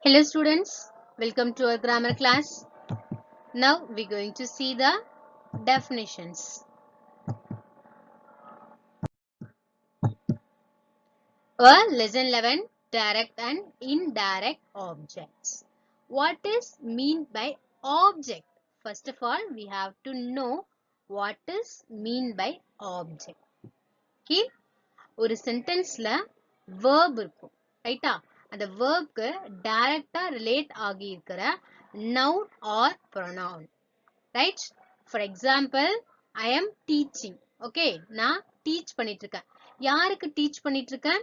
Hello students, welcome to our grammar class. Now we're going to see the definitions. Lesson 11, direct and indirect objects. What is meant by object? First of all, we have to know what is meant by object. Okay? ஒரு சென்டென்ஸ்ல verb இருக்கும் ரைட்டா அந்த verbக்கு டைரக்டா relate ஆகி இருக்கிற noun or pronoun right for example I am teaching okay நான் teach பண்ணிட்டு இருக்கேன் யாருக்கு டீச் பண்ணிட்டு இருக்கேன்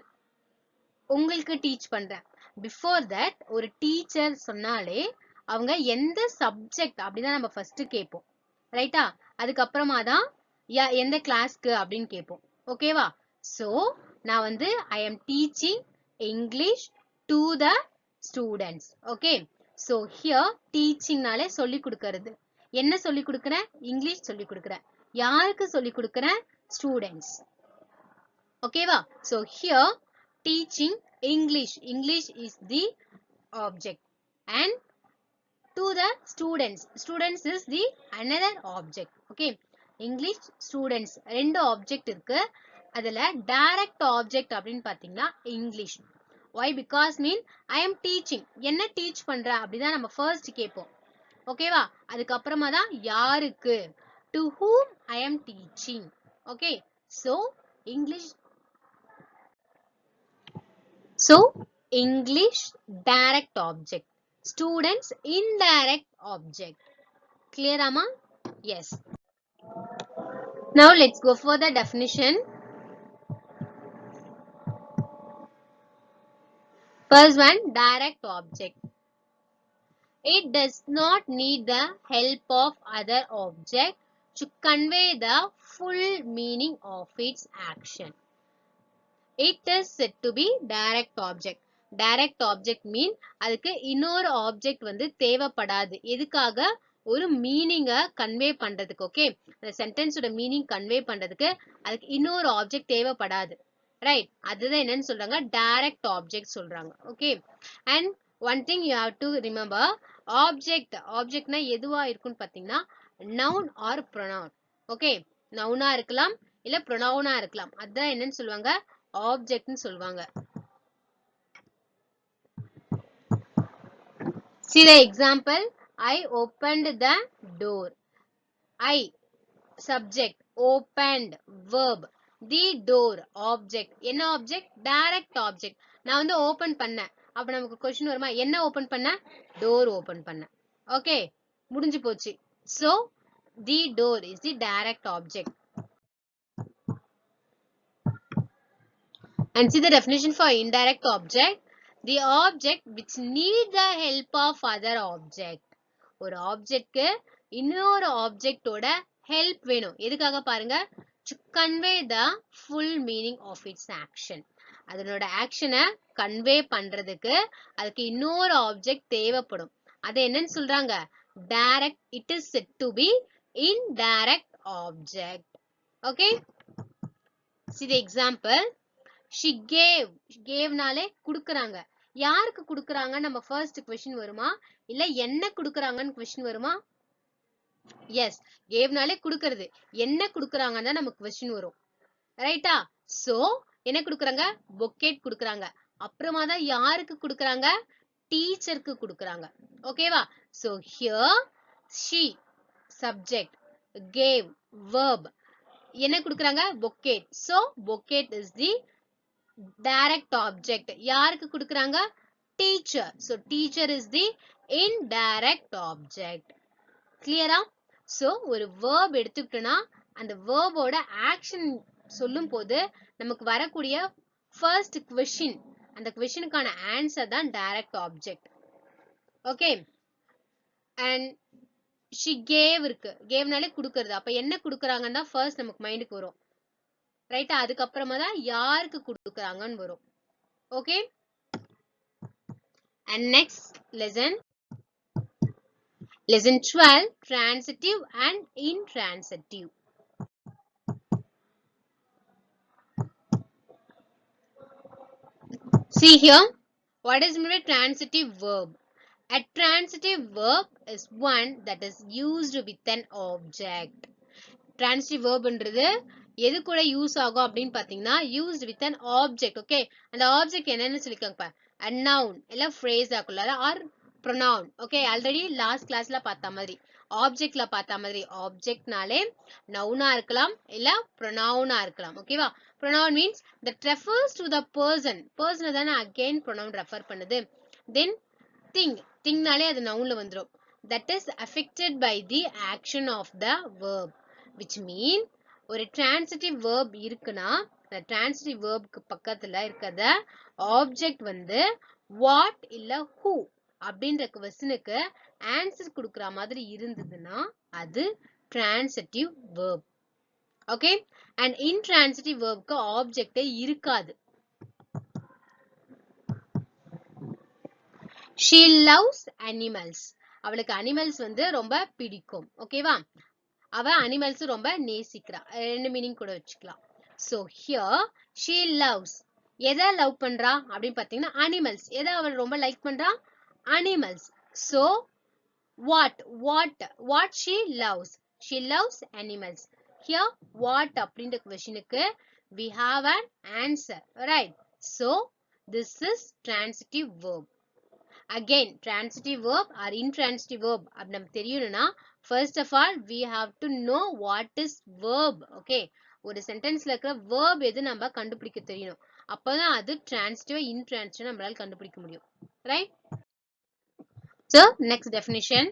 உங்களுக்கு டீச் பண்றேன் பிஃபோர் தட் ஒரு டீச்சர் சொன்னாலே அவங்க எந்த சப்ஜெக்ட் அப்படிதான் நம்ம ஃபர்ஸ்ட் கேட்போம் ரைட்டா அதுக்கப்புறமா தான் எந்த கிளாஸ்க்கு அப்படின்னு கேட்போம் ஓகேவா சோ நான் வந்து I am teaching English to the students okay so here teaching நாலே சொல்லி கொடுக்கிறது என்ன சொல்லி கொடுக்கிறேன் இங்கிலீஷ் சொல்லி கொடுக்கிறேன் யாருக்கு சொல்லி கொடுக்கிறேன் ஸ்டூடெண்ட்ஸ் ஓகேவா so here teaching English is the object and to the students is the another object okay English students ரெண்டு object இருக்கு அதுல direct object அப்படின்னு பாத்தீங்கன்னா English why because mean I am teaching என்ன டீச் பண்றேன் அப்படிதான் நம்ம first கேட்போம் ஓகேவா அதுக்கப்புறமா தான் யாருக்கு to whom I am teaching okay so English direct object students indirect object clear amma yes now let's go for the definition first one direct object it does not need the help of other object to convey the full meaning of its action it is said to be direct object mean அதுக்கு இன்னொரு object வந்து தேவைப்படாது எதுக்காக ஒரு மீனிங்க convey பண்றதுக்கு okay அந்த சென்டென்ஸோட meaning convey பண்றதுக்கு அதுக்கு இன்னொரு ஆப்ஜெக்ட் தேவைப்படாது ரைட் அதுதான் என்னன்னு சொல்றாங்க டைரக்ட் ஆப்ஜெக்ட் சொல்றாங்க okay and one thing you have to remember ஆப்ஜெக்ட்னா எதுவா இருக்குன்னு பாத்தீங்கன்னா நவுன் ஆர் ப்ரொனவுன் ஓகே நவுனா இருக்கலாம் இல்ல ப்ரொனவுனா இருக்கலாம் அதான் என்னன்னு சொல்லுவாங்க ஆப்ஜெக்ட்னு சொல்லுவாங்க see the example I opened the door I subject opened verb the door object என்ன object direct object நான் வந்து ஓபன் பண்ணேன் அப்ப நமக்கு क्वेश्चन வருமா என்ன ஓபன் பண்ண door ஓபன் பண்ண ஓகே முடிஞ்சு போச்சு so the door is the direct object and see the definition for indirect object the object which need the help of other object ஒரு ஆப்ஜெக்ட்க்கு இன்னொரு ஆப்ஜெக்ட்டோட ஹெல்ப் வேணும் எதுக்காக பாருங்க to convey the full meaning of its action அதனோட ஆக்ஷனை convey பண்றதுக்கு அதுக்கு இன்னொரு object தேவைப்படும் அது என்னன்னு சொல்றாங்க direct it is said to be indirect object okay see the example she gave நாலே குடுக்குறாங்க யாருக்கு குடுக்குறாங்க நம்ம ஃபர்ஸ்ட் क्वेश्चन வருமா இல்ல என்ன குடுக்குறாங்கன்னு क्वेश्चन வருமா எஸ் கேவ்னாலே குடுக்கிறது என்ன குடுக்குறாங்கன்னு தான் நமக்கு क्वेश्चन வரும் ரைட்டா சோ என்ன குடுக்குறாங்க பொக்கெட் குடுக்குறாங்க அப்புறமா தான் யாருக்கு குடுக்குறாங்க டீச்சருக்கு குடுக்குறாங்க ஓகேவா so here she subject gave verb என்ன குடுக்குறாங்க pocket so pocket is the direct object யாருக்கு குடுக்குறாங்க teacher so teacher is the indirect object clear so ஒரு verb எடுத்துக்கிட்டோம்னா அந்த verb ஓட action சொல்லும்போது நமக்கு வரக்கூடிய first question அந்த questionக்கான answer தான் direct object okay and she gave இருக்கு gaveனாலே குடுக்கிறது அப்ப என்ன குடுக்குறாங்கன்னு தான் first நமக்கு மைண்டுக்கு வரும் ரைட்டா அதுக்கப்புறமா தான் யாருக்கு கொடுக்குறாங்கன்னு வரும் okay and next lesson 12 transitive and intransitive see here What is meant by transitive verb? A transitive verb is one that is used with an object. Transitive verb என்றது எது கூட யூஸ் ஆகும் அப்படின்னு பாத்தீங்கன்னா used with an object. Okay, அந்த object என்னன்னு சொல்லிருக்காங்க. A noun இல்ல phrase ஆக்குள்ள or pronoun. Okay, already last classல பார்த்த மாதிரி objectல பார்த்த மாதிரி objectனாலே noun இருக்கலாம் இல்ல pronoun இருக்கலாம். ஓகேவா? Pronoun means that refers to the person. Person தான again pronoun refer பண்ணுது. Then thingனாலே அது nounல வந்துரும். That is affected by the action of the verb. Which mean ஒரு transitive verb இருக்குன்னா அந்த transitive verbக்கு பக்கத்துல இருக்கிறத object வந்து what இல்ல who அப்படின்ற questionக்கு answer கொடுக்கிற மாதிரி இருந்ததுன்னா அது transitive verb. Okay, and intransitive verbக்கு object இருக்காது. She loves animals. அவளுக்கு animals வந்து ரொம்ப பிடிக்கும். ஓகேவா? அவ animals ரொம்ப நேசிக்கிறா. ரெண்டு மீனிங் கூட வச்சுக்கலாம். So here she loves. எதை லவ் பண்றா அப்படின்னு பாத்தீங்கன்னா animals. எதை அவள் ரொம்ப லைக் பண்றா? Animals. So what she loves? She loves animals. Here what அப்படின்ற questionக்கு we have an answer. Right? So this is transitive verb. Again, transitive verb or intransitive verb அப்படி நமக்கு தெரியணும்னா first of all we have to know what is verb. Okay, ஒரு சென்டென்ஸ்ல இருக்கிற verb எது நம்ம கண்டுபிடிக்க தெரியணும். அப்பதான் அது transitive intransitive நம்மளால கண்டுபிடிக்க முடியும். Right? So next definition.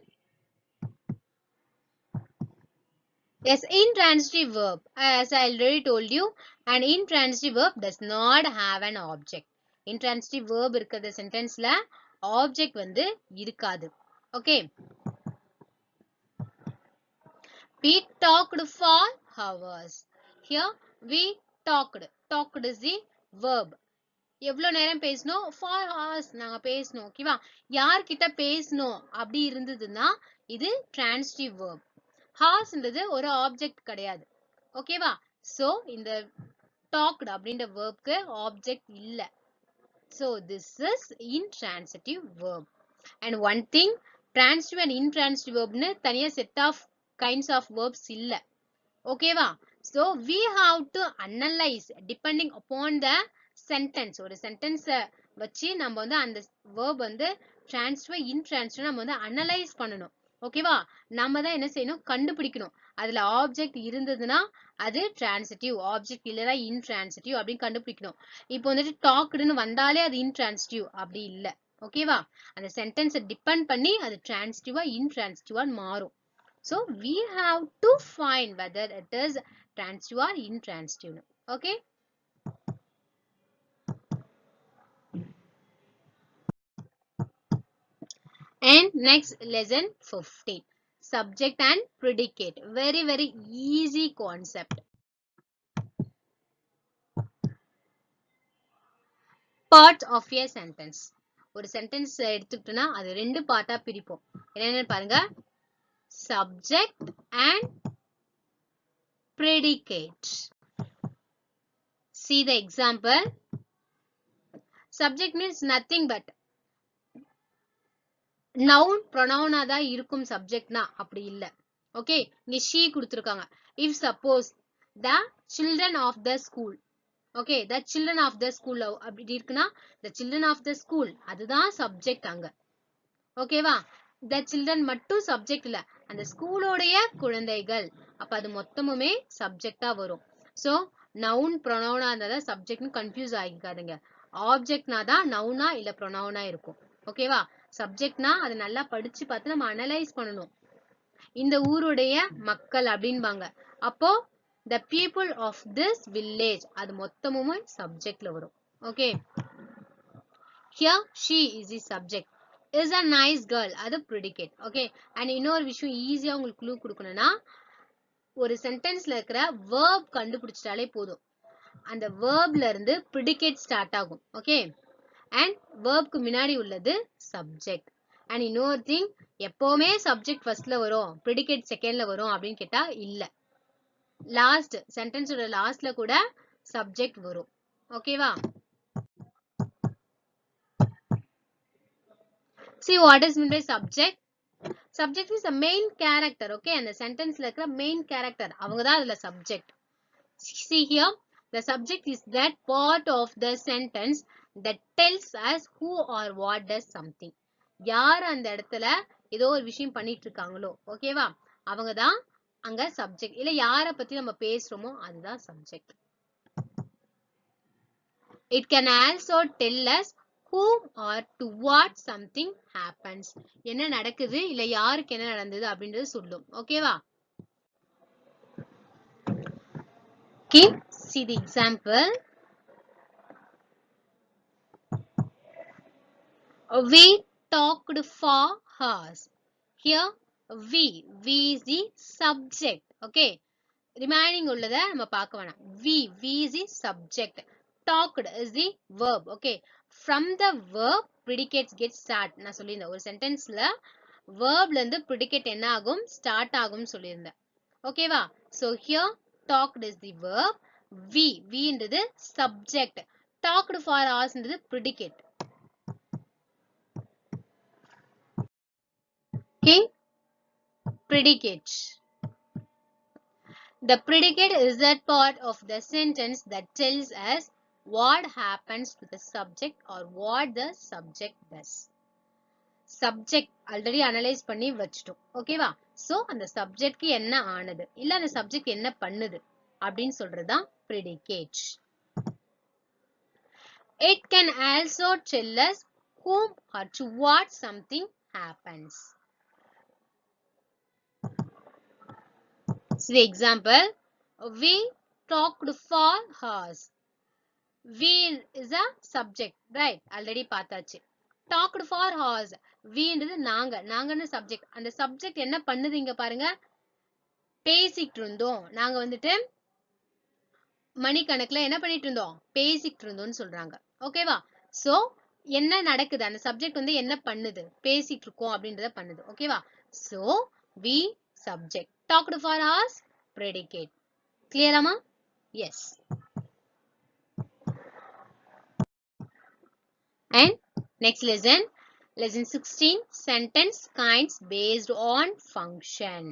Yes, intransitive verb, as I already told you, an intransitive verb does not have an object. Intransitive verb இருக்கிற சென்டென்ஸ்ல object வந்து இருக்காது. Okay. We talked for hours. Here we talked. Talked is the verb. எவ்வளவு நேரம் பேசணும்? For hours நாங்க பேசணும். ஓகேவா? யார்கிட்ட பேசணும் அப்படி இருந்ததுன்னா இது transitive verb. Hours ன்றது ஒரு ஆப்ஜெக்ட் கிடையாது. ஓகேவா? So இந்த talked அப்படின்ற verbக்கு ஆப்ஜெக்ட் இல்ல. So this is intransitive verb. And one thing, transitive and intransitive verbனு தனியா set of kinds of verbs இல்ல. ஓகேவா? So we have to analyze depending upon the sentence. ஒரு sentence வச்சு நம்ம வந்து அந்த verb வந்து transitive intransitive நம்ம வந்து analyze பண்ணணும். ஓகேவா? நம்ம தான் என்ன செய்யணும்? கண்டுபிடிக்கணும். அதுல ஆப்ஜெக்ட் இருந்ததுன்னா அது transitive, ஆப்ஜெக்ட் இல்லனா intransitive அப்படின்னு கண்டுபிடிக்கணும். இப்போ வந்துட்டு talkedனு வந்தாலே அது intransitive அப்படி இல்ல. ஓகேவா? அந்த சென்டென்ஸ் டிபெண்ட் பண்ணி அது transitive intransitive மாறும். So we have to find whether it is transitive or intransitive. Okay. And next lesson 15. Subject and predicate. Very easy concept. Parts of a sentence. ஒரு sentence எடுத்துக்கிட்டோம்னா அது ரெண்டு பார்ட்டா பிரிப்போம். என்னன்னு பாருங்க. Subject and predicate. See the example. Subject means nothing but noun pronoun தான் இருக்கும் சப்ஜெக்ட்னா அப்படி இல்ல. ஓகே, இங்க she கொடுத்திருக்காங்க. If suppose the children of the school. Okay, the children of the school அப்படி இருக்குன்னா the children of the school அதுதான் subject அங்க. ஓகேவா? the children மட்டும் சப்ஜெக்ட் இல்ல, அந்த ஸ்கூலோடைய குழந்தைகள். அப்ப அது மொத்தமுமே சப்ஜெக்டா வரும். சோ noun pronoun இருந்தா சப்ஜெக்ட்னு கன்ஃபியூஸ் ஆகிக்காதீங்க. ஆப்ஜெக்ட்னா தான் நவுனா இல்ல ப்ரொனவுனா இருக்கும். ஓகேவா? சப்ஜெக்ட்னா அது நல்லா படிச்சு பார்த்து நம்ம அனலைஸ் பண்ணணும். இந்த ஊருடைய மக்கள் அப்படின்பாங்க. அப்போ the people of this village அது மொத்தமுமே சப்ஜெக்ட்ல வரும். Okay, here she is the subject. is a nice girl அது predicate. ஓகே, அண்ட் இன்னொரு விஷயம் ஈஸியா உங்களுக்கு க்ளூ கொடுக்கணும்னா ஒரு சென்டென்ஸ்ல இருக்கிற verb கண்டுபிடிச்சிட்டாலே போதும். அந்த verbல இருந்து predicate ஸ்டார்ட் ஆகும். ஓகே, and verbக்கு முன்னாடி உள்ளது subject. and இன்னொரு thing, எப்பவுமே subject firstல வரும் predicate secondல வரும் அப்படின்னு கேட்டா இல்ல. லாஸ்ட் சென்டென்ஸோட லாஸ்ட்ல கூட subject வரும். ஓகேவா? See what is meant by subject? Subject is the main character, okay? And the sentence la irukra main character avanga da adula subject. See here, the subject is that part of the sentence that tells us who or what does something. யார் அந்த இடத்துல ஏதோ ஒரு விஷயம் பண்ணிட்டு இருக்காங்களோ, ஓகேவா, அவங்க தான் அங்க சப்ஜெக்ட். இல்ல யார பத்தி நம்ம பேசுறோமோ அதுதான் subject. It can also tell us whom or to what something happens. என்ன நடக்குது இல்ல யாருக்கு என்ன நடந்தது அப்படின்றது சொல்லும். ஓகேவா? Okay, see the example. We talked for hours. Here we is the subject. Okay, remaining உள்ளத நம்ம பார்க்க வேணாம். We is the subject. Talked is the verb. Okay, from the verb predicates get start. நான் சொல்லியிருந்தேன் ஒரு சென்டென்ஸ்ல verbல இருந்து predicate என்ன ஆகும், start ஆகும் சொல்லியிருந்தேன். ஓகேவா? So here talked is the verb. We ன்றது subject. Talked for hours ன்றது predicate. Okay, predicate. The predicate is that part of the sentence that tells us what happens to the subject or what the subject does. Subject already analyze பண்ணி வச்சிட்டோம். ஓகேவா? So அந்த சப்ஜெக்ட்க்கு என்ன ஆனது இல்ல அந்த subject என்ன பண்ணுது அப்படின்னு சொல்றதுதான் predicate. It can also tell us whom or to what something happens. See the example. We talked for hours. We is a subject, right? Already பார்த்தாச்சு. Talked for hours. We ன்றது நாங்கன்னு subject. அந்த subject என்ன பண்ணுது இங்க பாருங்க, பேசிட்டு இருந்தோம். நாங்க வந்துட்டு மணிக்கணக்குல என்ன பண்ணிட்டு இருந்தோம், பேசிட்டு இருந்தோம்னு சொல்றாங்க. ஓகேவா? சோ என்ன நடக்குது, அந்த சப்ஜெக்ட் வந்து என்ன பண்ணுது, பேசிட்டு இருக்கோம் அப்படின்றத பண்ணுது. ஓகேவா? So we subject. Talked for hours, predicate. Clear amma? Yes. And next lesson, lesson 16, sentence kinds based on function.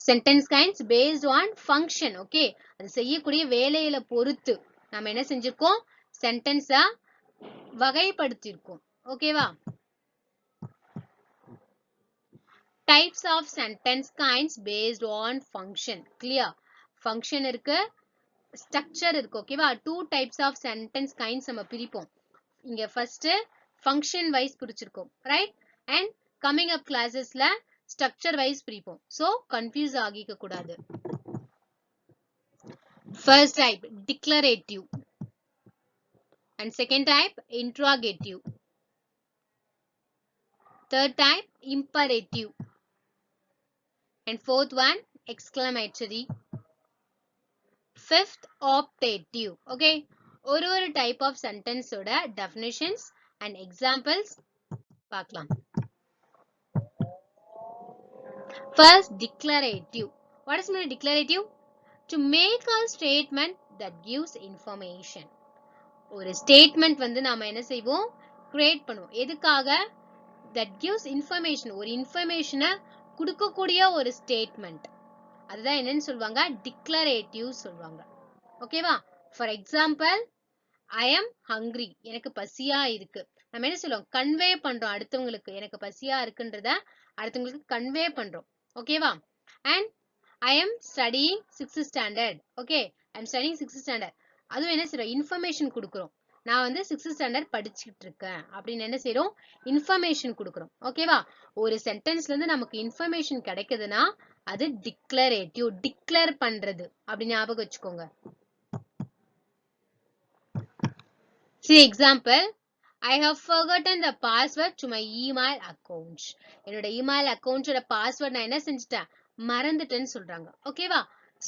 Sentence kinds based on function. Okay, அது செய்யக்கூடிய வேலையில பொறுத்து நாம என்ன செஞ்சிருக்கோம், சென்டென்ஸா வகைப்படுத்தியிருக்கோம். ஓகேவா? Types of sentence kinds based on function. Clear? Function இருக்கு, structure இருக்கு. ஓகேவா? Two types of sentence kinds நம்ம பிரிப்போம். இங்க first function wise பிரிச்சிருக்கோம், right? And coming up classesல structure wise பிரிப்போம். So confuse ஆகிக்க கூடாது. First type declarative and second type interrogative. Third type imperative and fourth one exclamatory. Fifth optative. Okay, ஒரு type of sentence ஓட definitions and examples பார்க்கலாம். First, declarative. What is meant by declarative? To make a statement that gives information. ஒரு statement வந்து நாம என்ன செய்வோம், create பண்ணுவோம். எதுக்காக? That gives information. ஒரு information கொடுக்கக்கூடிய ஒரு statement. அதுதான் என்னன்னு சொல்வாங்க, declarative சொல்வாங்க. ஓகேவா? For example, I am hungry. எனக்கு பசியா இருக்கு. நம்ம என்ன சொல்லுவோம், convey பண்றோம் அடுத்தவங்களுக்கு. எனக்கு பசியா இருக்குன்றத அடுத்தவங்களுக்கு convey பண்றோம். ஓகேவா? And I am studying 6th standard. Okay, I am studying 6th standard. அதுவும் என்ன செய்றோம், இன்ஃபர்மேஷன் கொடுக்கிறோம். நான் வந்து 6th standard படிச்சிட்டு இருக்கேன் அப்படின்னு என்ன செய்றோம், இன்ஃபர்மேஷன் கொடுக்கிறோம். ஓகேவா? ஒரு சென்டென்ஸ்ல இருந்து நமக்கு இன்ஃபர்மேஷன் கிடைக்குதுன்னா அது டிக்ளரேட்டிவ், டிக்ளேர் பண்றது அப்படி ஞாபகம் வச்சுக்கோங்க. See example, I have forgotten the password to my email account. என்னோட இமெயில் அக்கவுண்டோட பாஸ்வேர்ட் நான் என்ன செஞ்சிட்டேன், மறந்துட்டேன்னு சொல்றாங்க. ஓகேவா?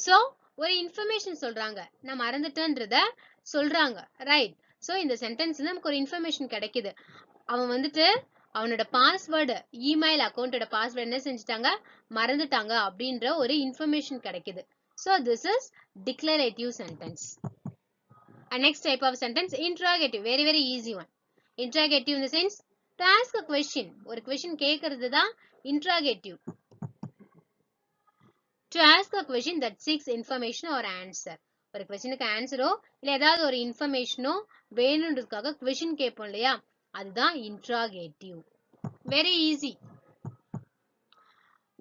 சோ ஒரு இன்ஃபர்மேஷன் சொல்றாங்க, நான் மறந்துட்டேன்றத சொல்றாங்க, ரைட்? சோ இந்த சென்டென்ஸ்ல நமக்கு ஒரு இன்ஃபர்மேஷன் கிடைக்குது. அவன் வந்துட்டு அவனோட பாஸ்வேர்டு, இமெயில் அக்கவுண்டோட பாஸ்வேர்ட் என்ன செஞ்சிட்டாங்க, மறந்துட்டாங்க அப்படின்ற ஒரு இன்ஃபர்மேஷன் கிடைக்குது. So this is declarative sentence. And next type of sentence, interrogative. Very easy one. interrogative in the sense to ask a question. ஒரு question கேக்குறது தான் interrogative. To ask a question that seeks information or answer. ஒரு questionக்கு ஆன்சரோ இல்ல ஏதாவது ஒரு இன்ஃபர்மேஷனோ வேணும்ன்றதுக்காக question கேட்போம் இல்லையா, அதுதான் interrogative. Very easy.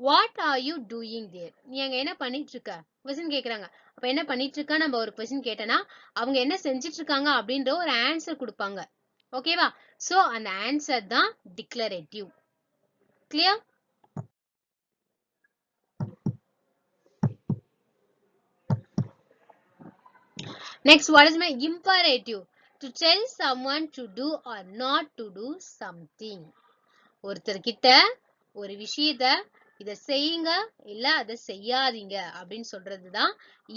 What are you doing there? நீ அங்க என்ன பண்ணிட்டு இருக்க? question கேக்குறாங்க. அப்ப என்ன பண்ணிட்டு இருக்கா நம்ம ஒரு question கேட்டனா அவங்க என்ன செஞ்சிட்டு இருக்காங்க அப்படின்ற ஒரு ஆன்சர் கொடுப்பாங்க. ஓகேவா? சோ அந்த ஆன்சர் தான் declarative. Clear? Next, what is my imperative? To tell someone to do or not to do something. ஒருத்தர் கிட்ட ஒரு விஷயத்த இத செய்யுங்க இல்ல அத செய்யாதீங்க அப்படின்னு சொல்றதுதான்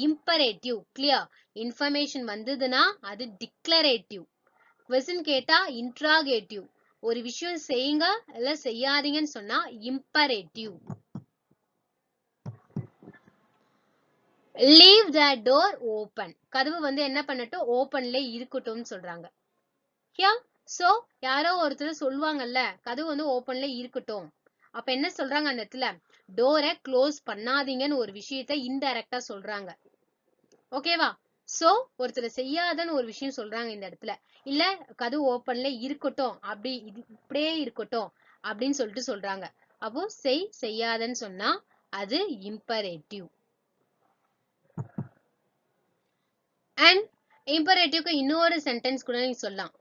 imperative. கிளியர்? இன்ஃபர்மேஷன் வந்ததுன்னா அது டிக்ளரேட்டிவ். question கேட்டா interrogative. ஒரு விஷயம் செய்யுங்க இல்ல செய்யாதீங்கன்னு சொன்னா imperative. Leave the door open. கதவு வந்து என்ன பண்ணட்டும், ஓபன்ல இருக்கட்டும்னு சொல்றாங்க. Here, so யாரோ ஒருத்தர் சொல்வாங்கல்ல கதவு வந்து ஓபன்ல இருக்கட்டும். அப்ப என்ன சொல்றாங்க அந்த இடத்துல, டோரை க்ளோஸ் பண்ணாதீங்கன்னு ஒரு விஷயத்தை இன்டைரக்டா சொல்றாங்க. ஓகேவா? சோ ஒருத்தர் செய்யாதன்னு ஒரு விஷயம் சொல்றாங்க இந்த இடத்துல. இல்ல கதவு ஓபன்ல இருக்கட்டும், அப்படி இப்படியே இருக்கட்டும் அப்படின்னு சொல்லிட்டு சொல்றாங்க. அப்போ செய்யாதன்னு சொன்னா அது imperative. And imperative இன்னொரு சென்டென்ஸ் கூட நீங்க சொல்லலாம்.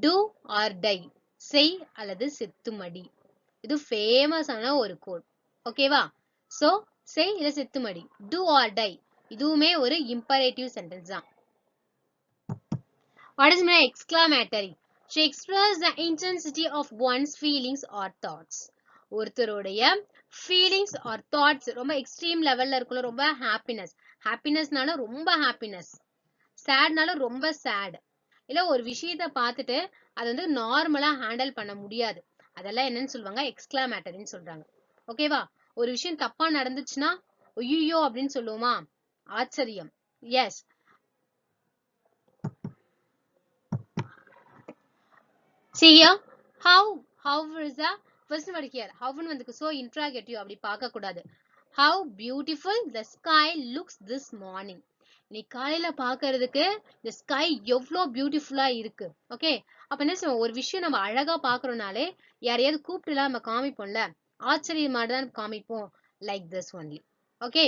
Do or die. செய் அல்லது செத்துமடி. இது ஃபேமஸான ஒரு கோட். ஓகேவா? சோ செய் இல்ல செத்துமடி. Do or die. இதுவுமே ஒரு imperative சென்டென்ஸ் தான். What is my exclamatory? To express the intensity of one's feelings or thoughts. ஒருத்தருடைய feelings or thoughts ரொம்ப எக்ஸ்ட்ரீம் லெவல்ல இருக்குள்ள, ரொம்ப ஹாப்பினஸ். ஹாப்பினஸ்னால ரொம்ப ஹாப்பினஸ், சேட்னால ரொம்ப சேட். இல்ல ஒரு விஷயத்த பார்த்துட்டு அது வந்து நார்மலா ஹேண்டில் பண்ண முடியாது, அதெல்லாம் என்னன்னு சொல்லுவாங்க, எக்ஸ்கிளாமேட்டரின்னு சொல்றாங்க. ஓகேவா? ஒரு விஷயம் தப்பா நடந்துச்சுன்னா ஐயோ அப்படின்னு சொல்லுவோமா, ஆச்சரியம். S. See here, how is the first word here? How வந்து so interrogative, அப்படி பார்க்க கூடாது. How beautiful the sky looks this morning. நீ காலையில பாக்குறதுக்கு இந்த ஸ்கை எவ்வளோ பியூட்டிஃபுல்லா இருக்கு. ஓகே, அப்ப என்ன செய்வோம், ஒரு விஷயம் நம்ம அழகா பாக்குறோம்னாலே யாரையாவது கூப்பிட்டு நம்ம காமிப்போம்ல, ஆச்சரியமா தான் காமிப்போம். Like this only. Okay,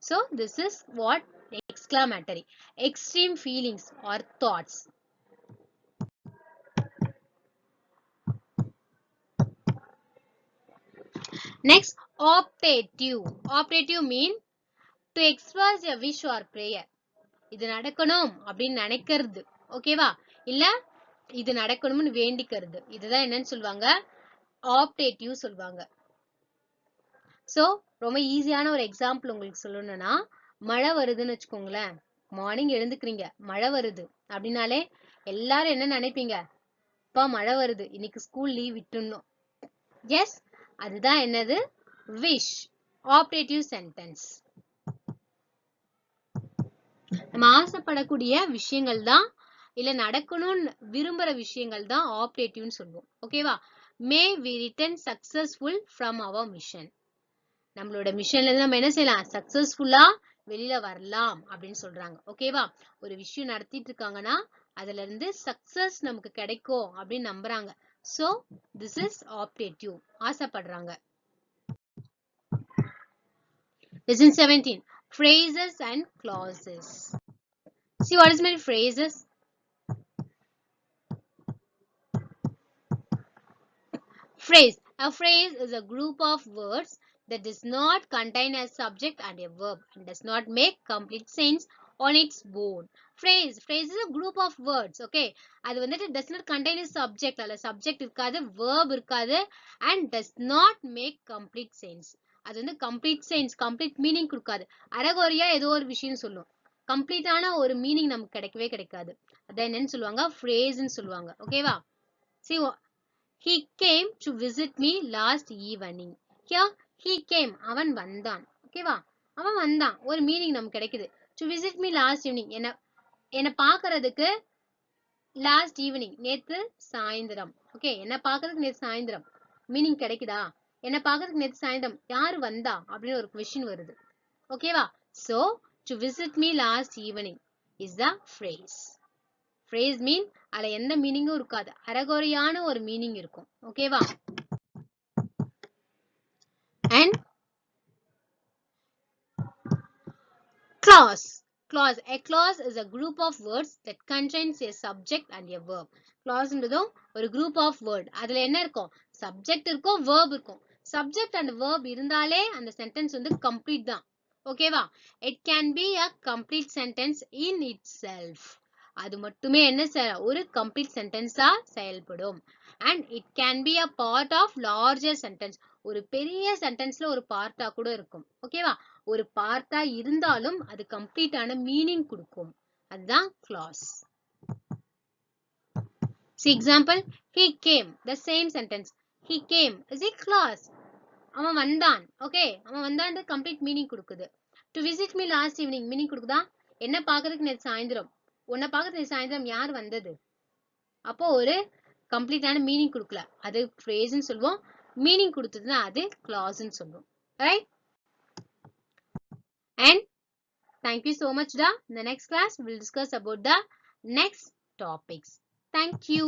so this is what exclamatory. Extreme feelings or thoughts. Next, optative. Optative mean to express a wish or prayer. இது நடக்கணும் அப்படின்னு நினைக்கிறது. ஓகேவா? இல்ல இது நடக்கணும்னு வேண்டிக்கிறது. இதுதான் என்னன்னு சொல்லுவாங்க, ஆப்டேட்டிவ் சொல்லுவாங்க. சோ ரொம்ப ஈஸியான ஒரு எக்ஸாம்பிள் உங்களுக்கு சொல்லணும்னா, மழை வருதுன்னு வச்சுக்கோங்களேன். மார்னிங் எழுந்துக்கிறீங்க, மழை வருது அப்படின்னாலே எல்லாரும் என்ன நினைப்பீங்க, அப்பா மழை வருது, இன்னைக்கு ஸ்கூல் லீவ் விட்டுணும். எஸ், அதுதான் என்னது, விஷ். ஆப்டேட்டிவ் சென்டென்ஸ். நம்ம ஆசைப்படக்கூடிய விஷயங்கள் தான், இல்ல நடக்கணும்னு விரும்புற விஷயங்கள் தான் ஆப்டேட்டிவ்னு சொல்லுவோம். ஓகேவா? May we return successful from our mission. நம்மளோட மிஷன்ல இருந்து நம்ம என்ன செய்யலாம், சக்சஸ்ஃபுல்லா வெளியில வரலாம் அப்படின்னு சொல்றாங்க. ஓகேவா? ஒரு விஷயம் நடத்திட்டு இருக்காங்கன்னா அதுல இருந்து சக்சஸ் நமக்கு கிடைக்கும் அப்படின்னு நம்புறாங்க. So this is ஆப்டேட்டிவ். ஆசைப்படுறாங்க. Lesson 17. Phrases and clauses. See what is my phrases? Phrase. A phrase is a group of words that does not contain a subject and a verb and does not make complete sense on its own. Phrase. Phrase is a group of words. Okay. அது வந்துட்டு does not contain a subject. அல்ல subject இருக்காது, verb இருக்காது, and does not make complete sense. அது வந்து complete sense, complete meaning கொடுக்காது. அரைகுறையா ஏதோ ஒரு விஷயம் சொல்லும். கம்ப்ளீட்டான ஒரு மீனிங் நமக்கு கிடைக்கவே கிடைக்காது. அதான் என்னன்னு சொல்லுவாங்க, phrase-ன்னு சொல்லுவாங்க. ஓகேவா? See, he came to visit me last evening. Here, he came. அவன் வந்தான். ஓகேவா? அவன் வந்தான். ஒரு மீனிங் நமக்கு கிடைக்குது. To visit me last evening. என்ன பார்க்கிறதுக்கு லாஸ்ட் ஈவினிங், நேத்து சாயந்தரம். ஓகே, என்ன பாக்குறதுக்கு நேத்து சாயந்தரம் மீனிங் கிடைக்குதா? என்ன பாக்குறதுக்கு நேத்து சாயந்தரம் யாரு வந்தா அப்படின்னு ஒரு கொஸ்டின் வருது. ஓகேவா? So to visit me last evening is the phrase. Phrase mean அதுல எந்த மீனிங்கும் இருக்காது, அரைகுறையான ஒரு மீனிங் இருக்கும். ஓகேவா? And clause. Clause. A clause is a group of words that contains a subject and a verb. Clause ன்றதும் ஒரு group of word. அதுல என்ன இருக்கும்? Subject இருக்கும், verb இருக்கும். Subject and verb இருந்தாலே அந்த sentence வந்து complete தான். ஓகேவா? It can be a complete sentence in itself. அது மட்டுமே என்ன ஒரு complete sentence ஆ செயல்படும். And it can be a part of larger sentence. ஒரு பெரிய sentenceல ஒரு part ஆ கூட இருக்கும். ஓகேவா? ஒரு பார்ட்டா இருந்தாலும் அது கம்ப்ளீட்டான மீனிங் கொடுக்கும். அதுதான் clause. See example, he came, the same sentence. He came is a clause. அவன் வந்தான். ஓகே, அவன் வந்தான் கம்ப்ளீட் மீனிங் கொடுக்குது. To visit me last evening meaning கொடுக்குதா? என்ன பாக்குறதுக்கு நேத்து சாயந்தரம், உன்னை பாக்குறதுக்கு நேத்து சாயந்தரம் யார் வந்தது? அப்போ ஒரு கம்ப்ளீட்டான மீனிங் கொடுக்கல, அது phrase சொல்லுவோம். மீனிங் கொடுத்ததுன்னா அது clause சொல்லுவோம். Right? And thank you so much, da. In the next class, we will discuss about the next topics. Thank you.